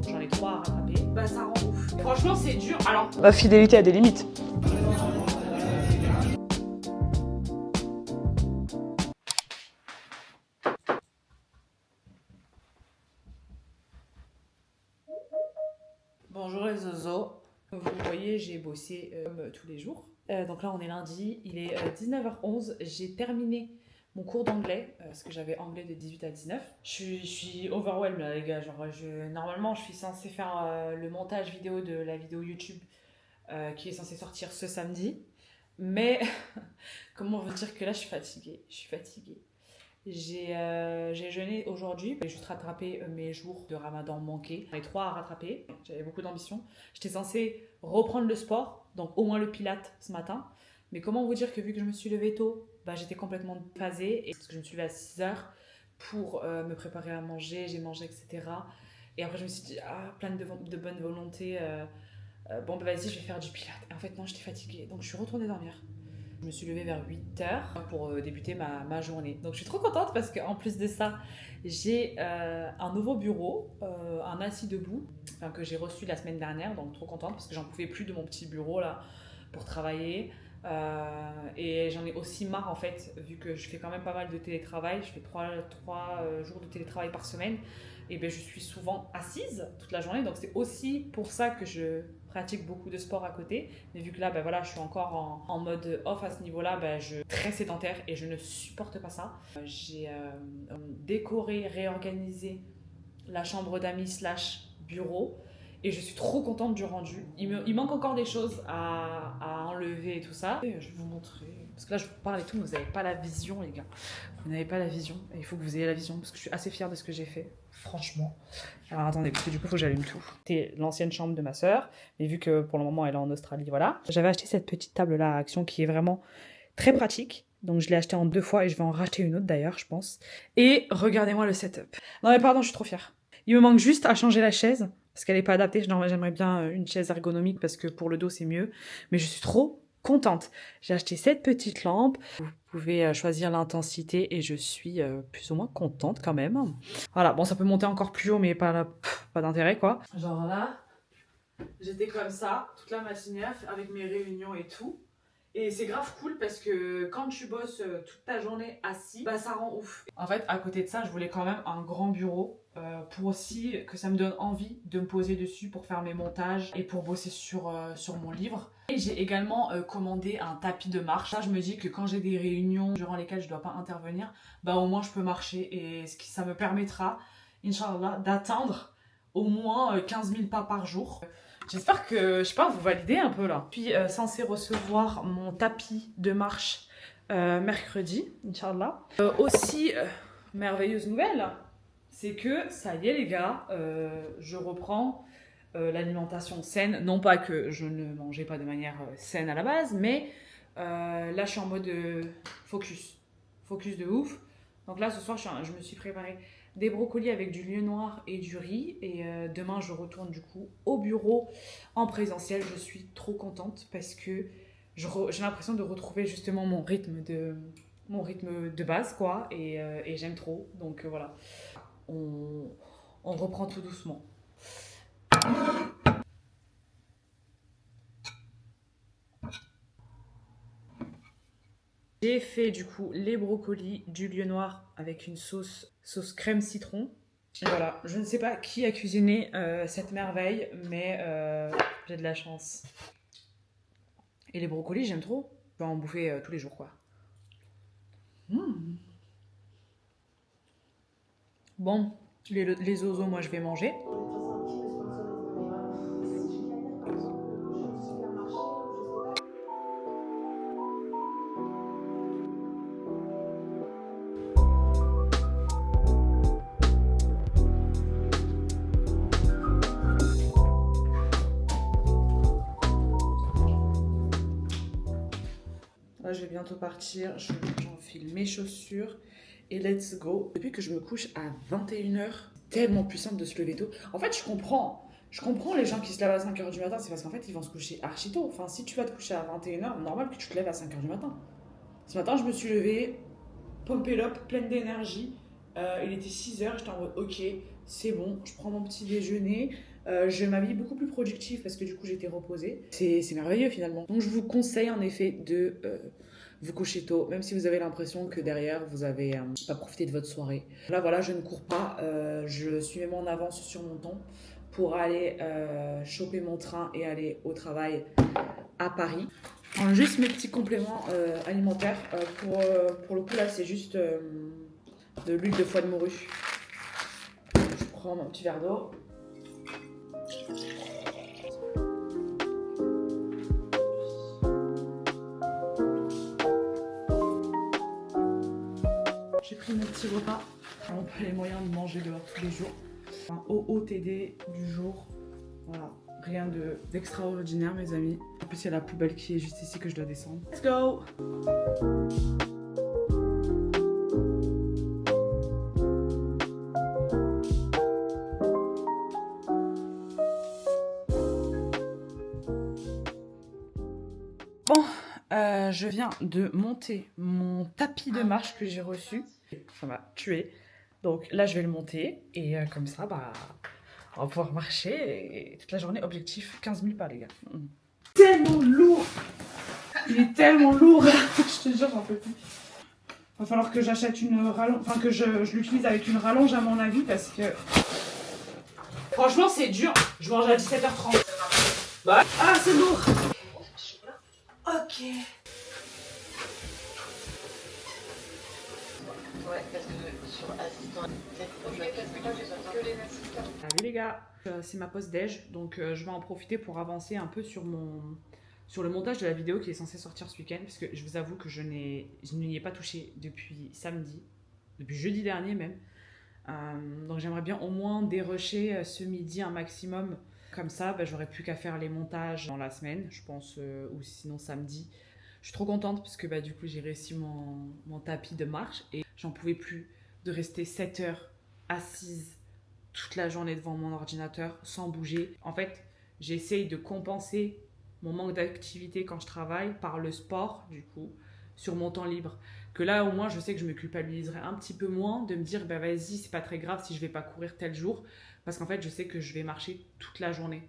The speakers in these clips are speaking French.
j'en ai 3 à rattraper. Bah ça rend ouf. Franchement c'est dur. Alors, Ma fidélité a des limites. bonjour les zozos. Vous voyez, j'ai bossé comme tous les jours. Donc là on est lundi, il est 19h11. J'ai terminé mon cours d'anglais, parce que j'avais anglais de 18 à 19. Je suis overwhelmed là les gars, genre normalement je suis censée faire le montage vidéo de la vidéo YouTube qui est censée sortir ce samedi. Mais comment vous dire que là je suis fatiguée, J'ai jeûné aujourd'hui, j'ai juste rattrapé mes jours de ramadan manqués. J'en ai 3 à rattraper, j'avais beaucoup d'ambition. J'étais censée reprendre le sport, donc au moins le pilate ce matin. Mais comment vous dire que vu que je me suis levée tôt, bah, j'étais complètement déphasée. Et parce que je me suis levée à 6h pour me préparer à manger, j'ai mangé, etc. Et après je me suis dit, pleine de bonne volonté, bon bah vas-y je vais faire du pilate. Et en fait non, j'étais fatiguée, donc je suis retournée dormir. Je me suis levée vers 8h pour débuter ma journée. Donc je suis trop contente parce qu'en plus de ça, j'ai un nouveau bureau, un assis debout, que j'ai reçu la semaine dernière. Donc trop contente parce que j'en pouvais plus de mon petit bureau là pour travailler. Et j'en ai aussi marre en fait, vu que je fais quand même pas mal de télétravail. Je fais 3 jours de télétravail par semaine. Et ben je suis souvent assise toute la journée. Donc c'est aussi pour ça que je pratique beaucoup de sport à côté, mais vu que là, ben voilà, je suis encore en mode off à ce niveau-là, ben je suis très sédentaire et je ne supporte pas ça. J'ai décoré, réorganisé la chambre d'amis slash bureau et je suis trop contente du rendu. Il manque encore des choses à enlever et tout ça. Et je vais vous montrer, parce que là je vous parle et tout, mais vous n'avez pas la vision les gars. Vous n'avez pas la vision et il faut que vous ayez la vision parce que je suis assez fière de ce que j'ai fait, franchement. Alors attendez, parce que du coup il faut que j'allume tout. C'était l'ancienne chambre de ma sœur, mais vu que pour le moment elle est en Australie, voilà. J'avais acheté cette petite table là à Action qui est vraiment très pratique. Donc je l'ai acheté en 2 fois et je vais en racheter une autre d'ailleurs, je pense. Et regardez-moi le setup. Non mais pardon, je suis trop fière. Il me manque juste à changer la chaise parce qu'elle n'est pas adaptée. J'aimerais bien une chaise ergonomique parce que pour le dos c'est mieux. Mais je suis trop contente. J'ai acheté cette petite lampe. Vous pouvez choisir l'intensité et je suis plus ou moins contente quand même. Voilà, bon ça peut monter encore plus haut mais pas d'intérêt quoi. Genre là, j'étais comme ça toute la matinée avec mes réunions et tout. Et c'est grave cool parce que quand tu bosses toute ta journée assis, bah ça rend ouf. En fait, à côté de ça, je voulais quand même un grand bureau pour aussi que ça me donne envie de me poser dessus pour faire mes montages et pour bosser sur mon livre. Et j'ai également commandé un tapis de marche. Là, je me dis que quand j'ai des réunions durant lesquelles je dois pas intervenir, bah au moins je peux marcher et ça me permettra, Inch'Allah, d'atteindre au moins 15 000 pas par jour. J'espère que, je sais pas, vous validez un peu là. Je suis censée recevoir mon tapis de marche mercredi, Inch'Allah. Aussi, merveilleuse nouvelle, c'est que ça y est les gars, je reprends l'alimentation saine. Non pas que je ne mangeais pas de manière saine à la base, mais là je suis en mode focus. Focus de ouf. Donc là ce soir je me suis préparé des brocolis avec du lieu noir et du riz. Et demain, je retourne du coup au bureau en présentiel. Je suis trop contente parce que j'ai l'impression de retrouver justement mon rythme de base, quoi. Et j'aime trop. Donc voilà, on reprend tout doucement. J'ai fait du coup les brocolis du lieu noir avec une sauce crème citron. Et voilà, je ne sais pas qui a cuisiné cette merveille, mais j'ai de la chance. Et les brocolis, j'aime trop. Je vais en bouffer tous les jours, quoi. Bon, les oiseaux, moi, je vais manger. Là, je vais bientôt partir. J'enfile mes chaussures et let's go. Depuis que je me couche à 21h, tellement plus simple de se lever tôt. En fait, je comprends. Je comprends les gens qui se lèvent à 5h du matin, c'est parce qu'en fait, ils vont se coucher archi tôt. Enfin, si tu vas te coucher à 21h, normal que tu te lèves à 5h du matin. Ce matin, je me suis levée, pumped up, pleine d'énergie. Il était 6h, j'étais en mode ok, c'est bon, je prends mon petit déjeuner. Je m'habille beaucoup plus productive parce que du coup j'étais reposée. C'est merveilleux finalement. Donc je vous conseille en effet de vous coucher tôt, même si vous avez l'impression que derrière vous avez pas profité de votre soirée. Là voilà, je ne cours pas, je suis même en avance sur mon temps pour aller choper mon train et aller au travail à Paris. Je prends juste mes petits compléments alimentaires. Pour le coup là c'est juste de l'huile de foie de morue. Je prends mon petit verre d'eau. J'ai pris mon petit repas. On pas les moyens de manger dehors tous les jours. Un OOTD du jour. Voilà. Rien d'extraordinaire, mes amis. En plus, il y a la poubelle qui est juste ici que je dois descendre. Let's go! Bon, je viens de monter mon tapis de marche que j'ai reçu. Ça m'a tué. Donc là, je vais le monter. Et comme ça, bah, on va pouvoir marcher. Et toute la journée, objectif 15 000 pas, les gars. Tellement lourd! Il est tellement lourd! Je te jure, j'en peux plus. Va falloir que j'achète une rallonge. Enfin, que je l'utilise avec une rallonge, à mon avis, parce que. Franchement, c'est dur. Je mange à 17h30. Bah. Ah, c'est lourd! Ok. Ouais, parce que sur assistant, Salut les gars, c'est ma pause déj, donc je vais en profiter pour avancer un peu sur le montage de la vidéo qui est censée sortir ce week-end, parce que je vous avoue que je n'y ai pas touché depuis samedi, depuis jeudi dernier même. Donc j'aimerais bien au moins dérusher ce midi un maximum. Comme ça, bah, j'aurais plus qu'à faire les montages dans la semaine, je pense, ou sinon samedi. Je suis trop contente parce que bah, du coup j'ai réussi mon tapis de marche et j'en pouvais plus de rester 7 heures assise toute la journée devant mon ordinateur sans bouger. En fait, j'essaye de compenser mon manque d'activité quand je travaille par le sport, du coup, sur mon temps libre. Que là, au moins, je sais que je me culpabiliserai un petit peu moins de me dire, bah vas-y, c'est pas très grave si je vais pas courir tel jour, parce qu'en fait, je sais que je vais marcher toute la journée.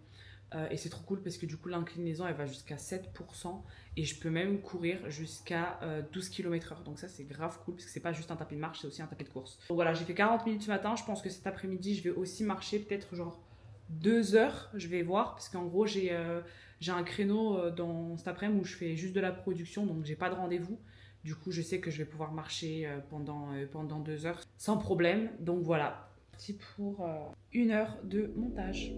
Et c'est trop cool parce que du coup, l'inclinaison, elle va jusqu'à 7% et je peux même courir jusqu'à 12 km/h. Donc ça, c'est grave cool parce que c'est pas juste un tapis de marche, c'est aussi un tapis de course. Donc voilà, j'ai fait 40 minutes ce matin. Je pense que cet après-midi, je vais aussi marcher peut-être genre 2 heures. Je vais voir parce qu'en gros, j'ai un créneau dans cet après-midi où je fais juste de la production, donc j'ai pas de rendez-vous. Du coup, je sais que je vais pouvoir marcher pendant 2 heures sans problème. Donc voilà, parti pour 1 heure de montage.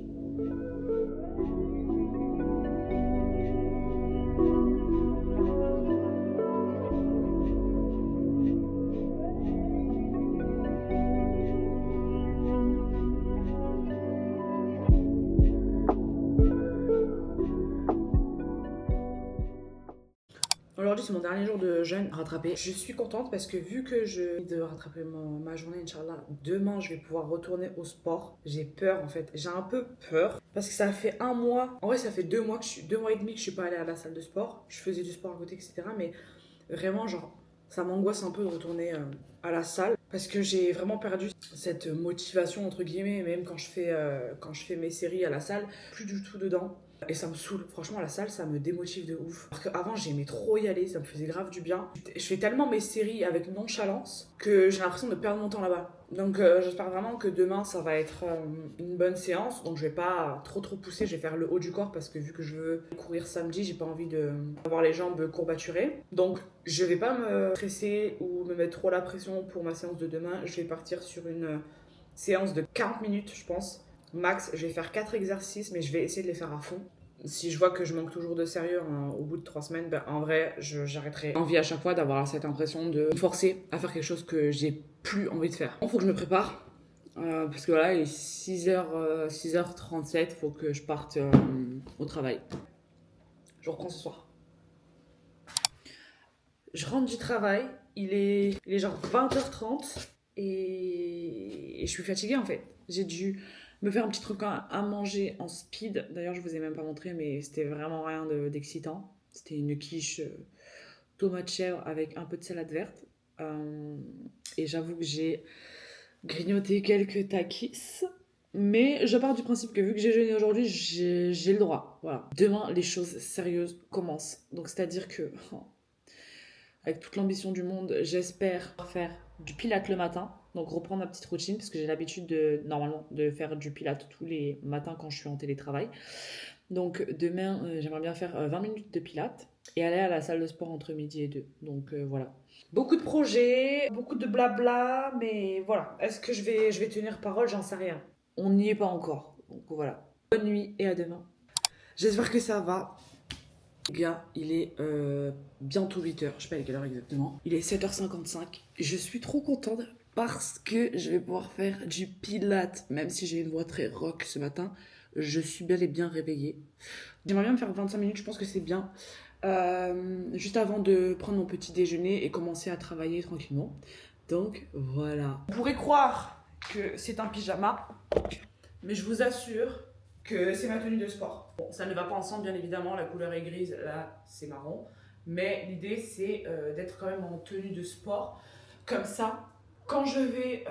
Aujourd'hui, c'est mon dernier jour de jeûne rattrapé. Je suis contente parce que vu que je viens de rattraper ma journée, Inch'Allah, demain, je vais pouvoir retourner au sport. J'ai peur, en fait. J'ai un peu peur parce que ça fait un mois. En vrai, ça fait 2 mois, 2 mois et demi que je suis pas allée à la salle de sport. Je faisais du sport à côté, etc. Mais vraiment, genre, ça m'angoisse un peu de retourner à la salle parce que j'ai vraiment perdu cette motivation, entre guillemets, même quand je fais mes séries à la salle, plus du tout dedans. Et ça me saoule, franchement, la salle, ça me démotive de ouf. Parce qu'avant, j'aimais trop y aller, ça me faisait grave du bien. Je fais tellement mes séries avec nonchalance que j'ai l'impression de perdre mon temps là-bas. Donc j'espère vraiment que demain, ça va être une bonne séance. Donc je vais pas trop pousser, je vais faire le haut du corps parce que vu que je veux courir samedi, j'ai pas envie d'avoir les jambes courbaturées. Donc je vais pas me stresser ou me mettre trop la pression pour ma séance de demain. Je vais partir sur une séance de 40 minutes, je pense. Max, je vais faire 4 exercices, mais je vais essayer de les faire à fond. Si je vois que je manque toujours de sérieux au bout de 3 semaines, ben, en vrai, j'arrêterai. J'ai envie à chaque fois d'avoir cette impression de me forcer à faire quelque chose que j'ai plus envie de faire. Il faut que je me prépare, parce que voilà, il est 6h37, il faut que je parte au travail. Je reprends ce soir. Je rentre du travail, il est genre 20h30 et je suis fatiguée en fait. J'ai dû me faire un petit truc à manger en speed. D'ailleurs, je vous ai même pas montré, mais c'était vraiment rien d'excitant. C'était une quiche tomate chèvre avec un peu de salade verte. Et j'avoue que j'ai grignoter quelques takis. Mais je pars du principe que vu que j'ai jeûné aujourd'hui, j'ai le droit. Voilà. Demain, les choses sérieuses commencent. Donc, c'est-à-dire que, avec toute l'ambition du monde, j'espère faire du pilates le matin. Donc, reprendre ma petite routine, parce que j'ai l'habitude normalement, de faire du pilates tous les matins quand je suis en télétravail. Donc, demain, j'aimerais bien faire 20 minutes de pilates et aller à la salle de sport entre midi et 2. Donc, voilà. Beaucoup de projets, beaucoup de blabla, mais voilà. Est-ce que je vais tenir parole? J'en sais rien. On n'y est pas encore. Donc voilà. Bonne nuit et à demain. J'espère que ça va. Les gars, il est bientôt 8h. Je sais pas à quelle heure exactement. Il est 7h55. Je suis trop contente parce que je vais pouvoir faire du pilates. Même si j'ai une voix très rock ce matin, je suis bel et bien réveillée. J'aimerais bien me faire 25 minutes. Je pense que c'est bien. Juste avant de prendre mon petit déjeuner et commencer à travailler tranquillement. Donc voilà. Vous pourrez croire que c'est un pyjama, mais je vous assure que c'est ma tenue de sport. Bon, ça ne va pas ensemble bien évidemment, la couleur est grise, là c'est marron, mais l'idée c'est d'être quand même en tenue de sport, comme ça, quand je vais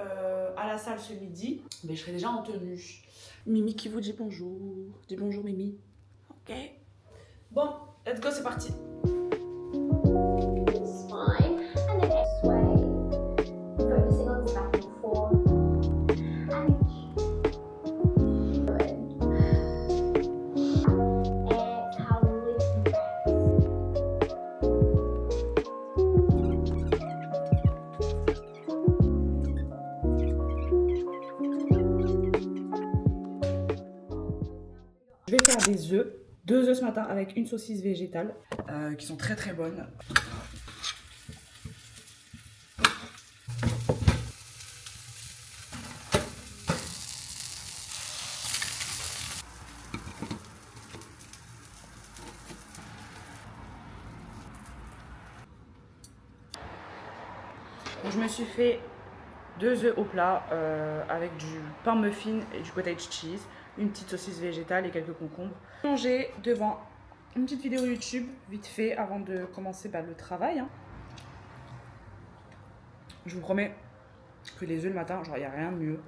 à la salle ce midi, mais je serai déjà en tenue. Mimi qui vous dit bonjour, dis bonjour Mimi, ok. Bon, let's go, c'est parti. Je vais faire des œufs, 2 œufs ce matin avec une saucisse végétale qui sont très très bonnes. Donc, je me suis fait 2 œufs au plat avec du pain muffin et du cottage cheese, une petite saucisse végétale et quelques concombres. Manger devant une petite vidéo YouTube, vite fait, avant de commencer le travail. Hein. Je vous promets que les œufs le matin, genre, il n'y a rien de mieux.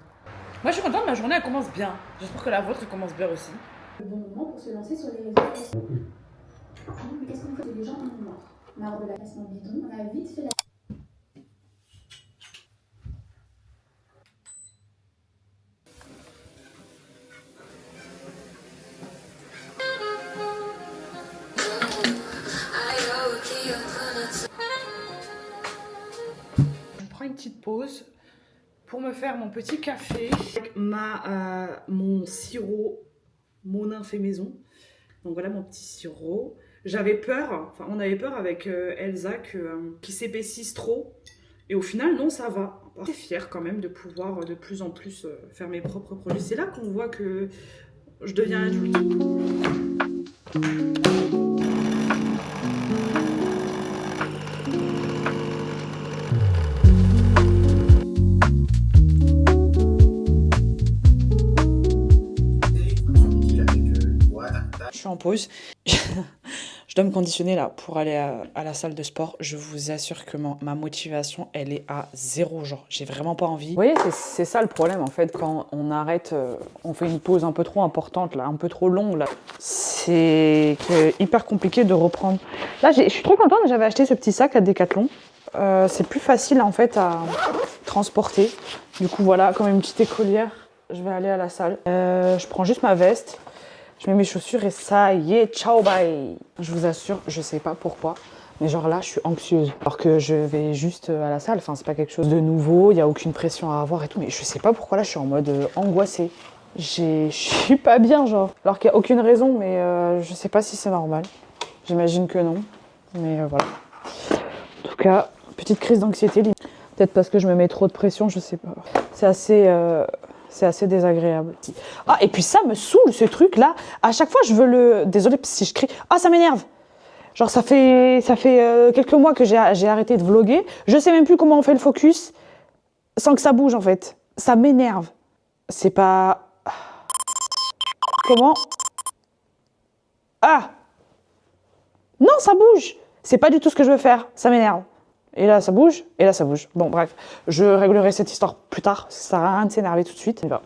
Moi, je suis contente, ma journée, elle commence bien. J'espère que la vôtre, elle commence bien aussi. Le bon moment pour se lancer sur les réseaux sociaux. Mais qu'est-ce qu'on fait? Les gens en ont marre de la classe en bidon. On a vite fait la... Je prends une petite pause pour me faire mon petit café avec mon sirop Monin fait maison. Donc voilà mon petit sirop. J'avais peur, enfin on avait peur avec Elsa qu'il s'épaississe trop. Et au final, non, ça va. Je suis fière quand même de pouvoir de plus en plus faire mes propres produits. C'est là qu'on voit que je deviens adulte. Je suis en pause. Je dois me conditionner là pour aller à la salle de sport. Je vous assure que ma motivation, elle est à 0. Genre, j'ai vraiment pas envie. Vous voyez, c'est ça le problème en fait. Quand on arrête, on fait une pause un peu trop importante, là, un peu trop longue, là. C'est hyper compliqué de reprendre. Là, je suis trop contente. J'avais acheté ce petit sac à Decathlon. C'est plus facile en fait à transporter. Du coup, voilà, comme une petite écolière, je vais aller à la salle. Je prends juste ma veste. Je mets mes chaussures et ça y est, ciao bye. Je vous assure, je sais pas pourquoi, mais genre là, je suis anxieuse. Alors que je vais juste à la salle, enfin c'est pas quelque chose de nouveau, il y a aucune pression à avoir et tout, mais je sais pas pourquoi là, je suis en mode angoissée. Je suis pas bien, genre. Alors qu'il y a aucune raison, mais je sais pas si c'est normal. J'imagine que non, mais voilà. En tout cas, petite crise d'anxiété, peut-être parce que je me mets trop de pression, je sais pas. C'est assez désagréable. Ah, et puis ça me saoule, ce truc-là. À chaque fois, je veux le... Désolée si je crie. Ah, ça m'énerve. Genre, ça fait quelques mois que j'ai arrêté de vlogger. Je sais même plus comment on fait le focus sans que ça bouge, en fait. Ça m'énerve. C'est pas... Comment? Ah! Non, ça bouge. C'est pas du tout ce que je veux faire. Ça m'énerve. et là ça bouge, et là ça bouge. Bon bref, je réglerai cette histoire plus tard, ça sert à rien de s'énerver tout de suite. Et ben,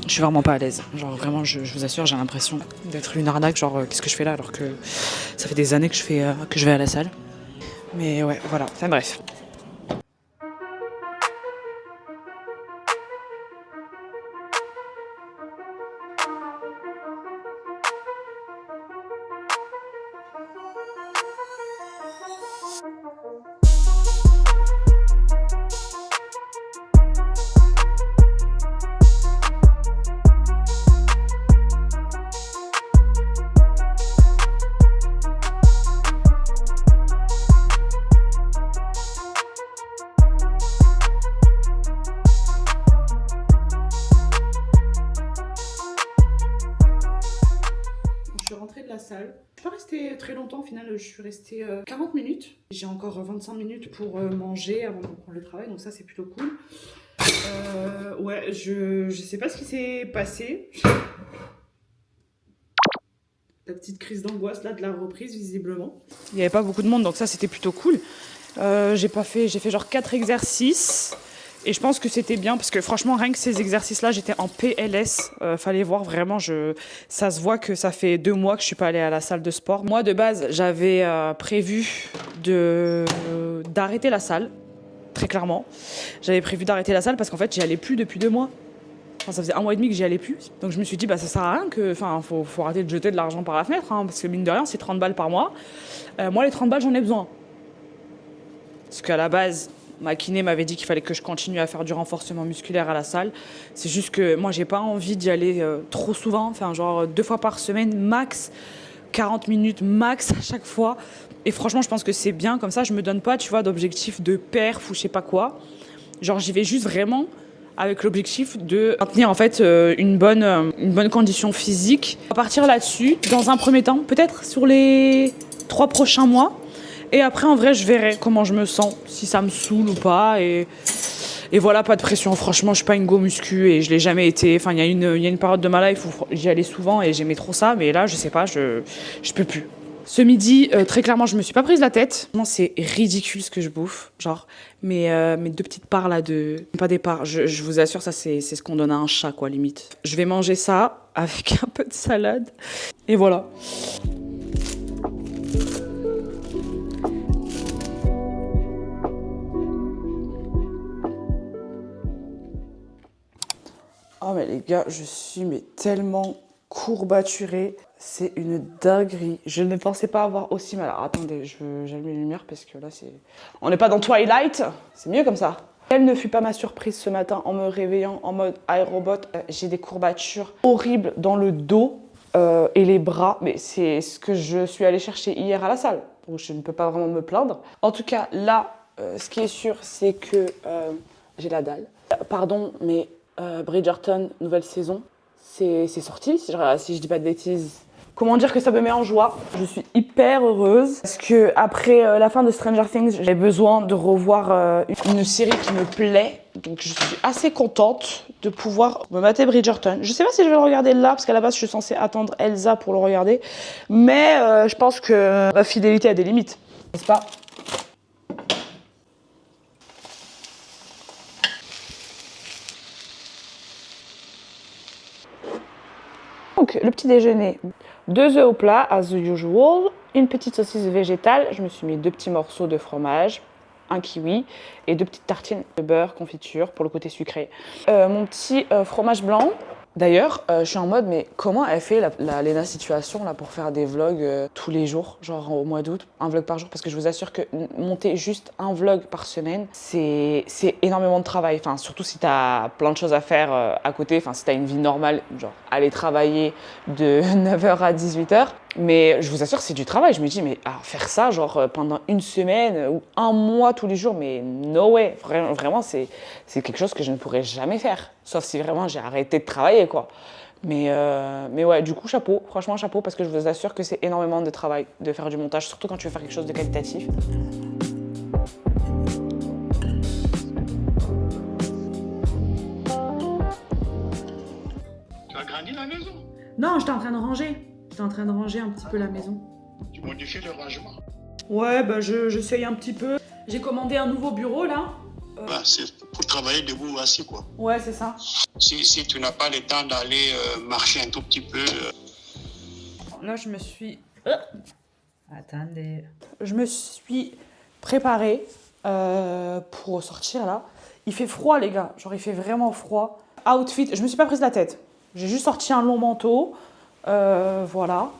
je suis vraiment pas à l'aise, genre vraiment je vous assure j'ai l'impression d'être une arnaque, genre qu'est-ce que je fais là alors que ça fait des années que je vais à la salle. Mais ouais voilà, enfin bref. Je suis rentrée de la salle. Je suis pas restée très longtemps, au final je suis restée 40 minutes. J'ai encore 25 minutes pour manger avant de reprendre le travail, donc ça c'est plutôt cool. Ouais, je sais pas ce qui s'est passé. La petite crise d'angoisse là de la reprise visiblement. Il n'y avait pas beaucoup de monde, donc ça c'était plutôt cool. J'ai fait genre 4 exercices. Et je pense que c'était bien parce que franchement, rien que ces exercices-là, j'étais en PLS. Fallait voir vraiment, ça se voit que ça fait 2 mois que je suis pas allée à la salle de sport. Moi, de base, j'avais prévu d'arrêter la salle, très clairement. J'avais prévu d'arrêter la salle parce qu'en fait, j'y allais plus depuis 2 mois. Enfin, ça faisait 1 mois et demi que j'y allais plus. Donc je me suis dit, bah ça sert à rien faut arrêter de jeter de l'argent par la fenêtre, hein, parce que mine de rien, c'est 30 balles par mois. Moi, les 30 balles, j'en ai besoin. Parce qu'à la base, ma kiné m'avait dit qu'il fallait que je continue à faire du renforcement musculaire à la salle. C'est juste que moi, j'ai pas envie d'y aller trop souvent. Enfin, genre 2 fois par semaine, max. 40 minutes max à chaque fois. Et franchement, je pense que c'est bien. Comme ça, je me donne pas, tu vois, d'objectif de perf ou je sais pas quoi. Genre, j'y vais juste vraiment avec l'objectif de maintenir en fait une bonne condition physique. On va partir là-dessus, dans un premier temps, peut-être sur les 3 prochains mois. Et après, en vrai, je verrai comment je me sens, si ça me saoule ou pas. Et voilà, pas de pression. Franchement, je suis pas une go muscu et je l'ai jamais été. Enfin, il y a une période de ma life où j'y allais souvent et j'aimais trop ça. Mais là, je sais pas, je peux plus. Ce midi, très clairement, je me suis pas prise la tête. C'est ridicule ce que je bouffe. Genre, mes 2 petites parts là pas des parts, je vous assure, ça c'est ce qu'on donne à un chat, quoi, limite. Je vais manger ça avec un peu de salade. Et voilà. Oh mais les gars, je suis tellement courbaturée, c'est une dinguerie. Je ne pensais pas avoir aussi mal. Alors attendez, j'allume les lumières parce que là c'est... On n'est pas dans Twilight, c'est mieux comme ça. Quelle ne fut pas ma surprise ce matin en me réveillant en mode iRobot. J'ai des courbatures horribles dans le dos et les bras, mais c'est ce que je suis allée chercher hier à la salle. Donc je ne peux pas vraiment me plaindre. En tout cas, là, ce qui est sûr, c'est que j'ai la dalle. Pardon, mais... Bridgerton, nouvelle saison, c'est sorti, si je dis pas de bêtises. Comment dire que ça me met en joie? Je suis hyper heureuse parce que après la fin de Stranger Things, j'ai besoin de revoir une série qui me plaît. Donc je suis assez contente de pouvoir me mater Bridgerton. Je sais pas si je vais le regarder là parce qu'à la base je suis censée attendre Elsa pour le regarder, mais je pense que ma fidélité a des limites, n'est-ce pas? Donc, le petit déjeuner, 2 œufs au plat, as usual, une petite saucisse végétale, je me suis mis 2 petits morceaux de fromage, un kiwi et 2 petites tartines de beurre, confiture pour le côté sucré. Mon petit fromage blanc. D'ailleurs, je suis en mode, mais comment elle fait la Léna Situation là, pour faire des vlogs tous les jours, genre au mois d'août, un vlog par jour? Parce que je vous assure que monter juste un vlog par semaine, c'est énormément de travail. Enfin, surtout si t'as plein de choses à faire à côté, enfin, si t'as une vie normale, genre aller travailler de 9h à 18h. Mais je vous assure, c'est du travail. Je me dis, mais faire ça, genre pendant une semaine ou un mois tous les jours, mais no way. Vraiment, c'est quelque chose que je ne pourrais jamais faire. Sauf si vraiment j'ai arrêté de travailler, quoi. Mais ouais, du coup, chapeau. Franchement, chapeau, parce que je vous assure que c'est énormément de travail de faire du montage, surtout quand tu veux faire quelque chose de qualitatif. Tu as grandi la maison? Non, j'étais en train de ranger. J'étais en train de ranger un petit peu la maison. Tu modifies le rangement? Ouais, bah j'essaye un petit peu. J'ai commandé un nouveau bureau là. C'est pour travailler debout ou assis, quoi. Ouais, c'est ça. Si tu n'as pas le temps d'aller marcher un tout petit peu. Là, je me suis... Attendez. Je me suis préparée pour sortir là. Il fait froid, les gars. Genre, il fait vraiment froid. Outfit, je me suis pas prise la tête. J'ai juste sorti un long manteau. Voilà.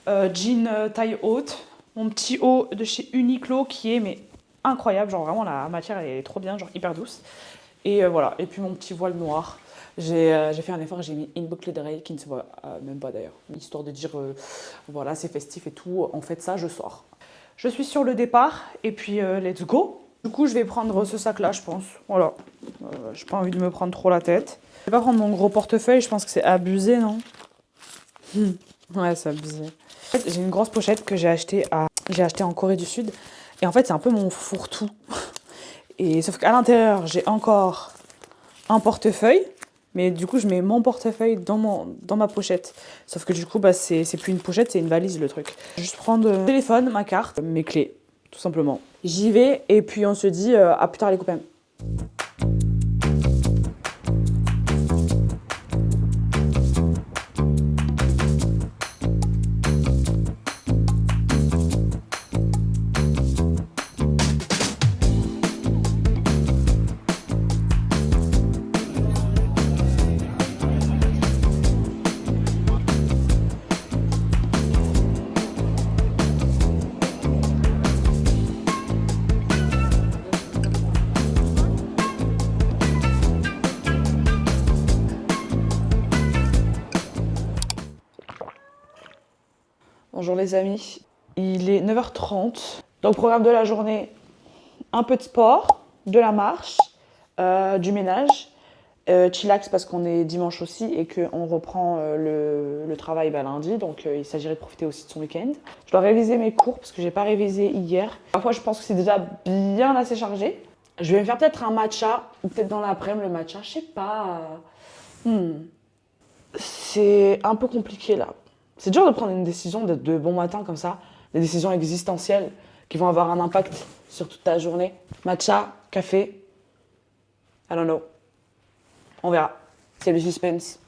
Jean taille haute. Mon petit haut de chez Uniqlo qui est mais incroyable. Genre, vraiment, la matière, elle est trop bien. Genre, hyper douce. Et voilà. Et puis, mon petit voile noir. J'ai fait un effort, j'ai mis une boucle d'oreille qui ne se voit même pas d'ailleurs. Histoire de dire, voilà, c'est festif et tout. En fait, ça, je sors. Je suis sur le départ et puis let's go. Du coup, je vais prendre ce sac-là, je pense. Voilà. J'ai pas envie de me prendre trop la tête. Je vais pas prendre mon gros portefeuille, je pense que c'est abusé, non? Ouais, c'est abusé. En fait, j'ai une grosse pochette que j'ai achetée en Corée du Sud. Et en fait, c'est un peu mon fourre-tout. Et sauf qu'à l'intérieur, j'ai encore un portefeuille. Mais du coup, je mets mon portefeuille dans ma pochette. Sauf que du coup, c'est plus une pochette, c'est une valise le truc. Je vais juste prendre le téléphone, ma carte, mes clés, tout simplement. J'y vais et puis on se dit à plus tard les copains. Bonjour les amis, il est 9h30. Donc programme de la journée, un peu de sport, de la marche, du ménage, chillax parce qu'on est dimanche aussi et qu'on reprend le travail lundi. Donc il s'agirait de profiter aussi de son week-end. Je dois réviser mes cours parce que j'ai pas révisé hier. Parfois je pense que c'est déjà bien assez chargé. Je vais me faire peut-être un matcha ou peut-être dans l'après-midi le matcha, je sais pas. C'est un peu compliqué là. C'est dur de prendre une décision de bon matin comme ça, des décisions existentielles qui vont avoir un impact sur toute ta journée. Matcha, café, I don't know. On verra. C'est le suspense.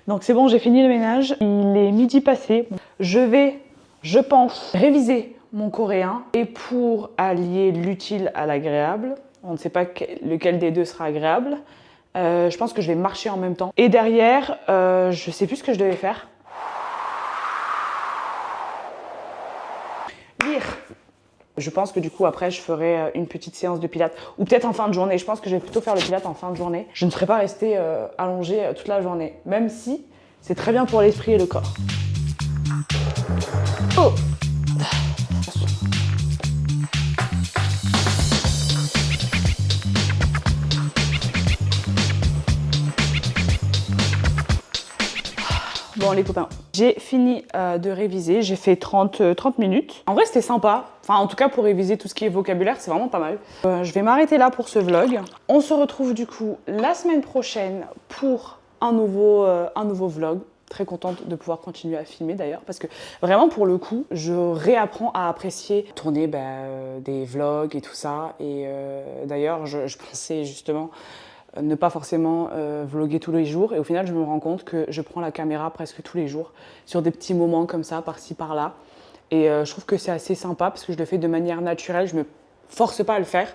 Donc c'est bon, j'ai fini le ménage. Il est midi passé. Je vais, je pense, réviser mon coréen. Et pour allier l'utile à l'agréable, on ne sait pas lequel des deux sera agréable, je pense que je vais marcher en même temps. Et derrière, je sais plus ce que je devais faire. Lire. Je pense que du coup après je ferai une petite séance de pilates ou peut-être en fin de journée. Je pense que je vais plutôt faire le pilates en fin de journée. Je ne serai pas restée allongée toute la journée, même si c'est très bien pour l'esprit et le corps. Oh. Bon les copains, j'ai fini de réviser, j'ai fait 30 minutes. En vrai c'était sympa, enfin en tout cas pour réviser tout ce qui est vocabulaire, c'est vraiment pas mal. Je vais m'arrêter là pour ce vlog. On se retrouve du coup la semaine prochaine pour un nouveau vlog. Très contente de pouvoir continuer à filmer d'ailleurs parce que vraiment pour le coup je réapprends à apprécier tourner des vlogs et tout ça et d'ailleurs je pensais justement ne pas forcément vlogger tous les jours et au final je me rends compte que je prends la caméra presque tous les jours sur des petits moments comme ça par-ci par-là et je trouve que c'est assez sympa parce que je le fais de manière naturelle, je me force pas à le faire.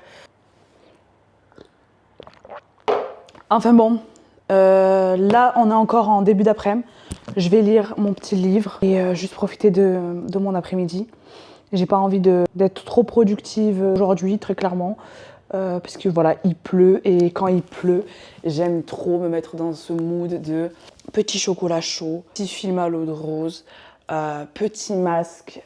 Enfin bon, là on est encore en début d'après-midi, je vais lire mon petit livre et juste profiter de mon après-midi. J'ai pas envie d'être trop productive aujourd'hui très clairement. Parce que voilà, il pleut et quand il pleut, j'aime trop me mettre dans ce mood de petit chocolat chaud, petit film à l'eau de rose, petit masque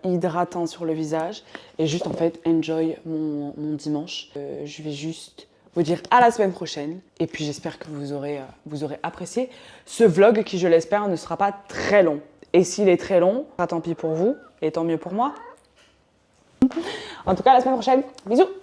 hydratant sur le visage et juste en fait enjoy mon dimanche. Je vais juste vous dire à la semaine prochaine. Et puis j'espère que vous aurez apprécié ce vlog qui, je l'espère, ne sera pas très long. Et s'il est très long, tant pis pour vous et tant mieux pour moi. En tout cas, à la semaine prochaine. Bisous!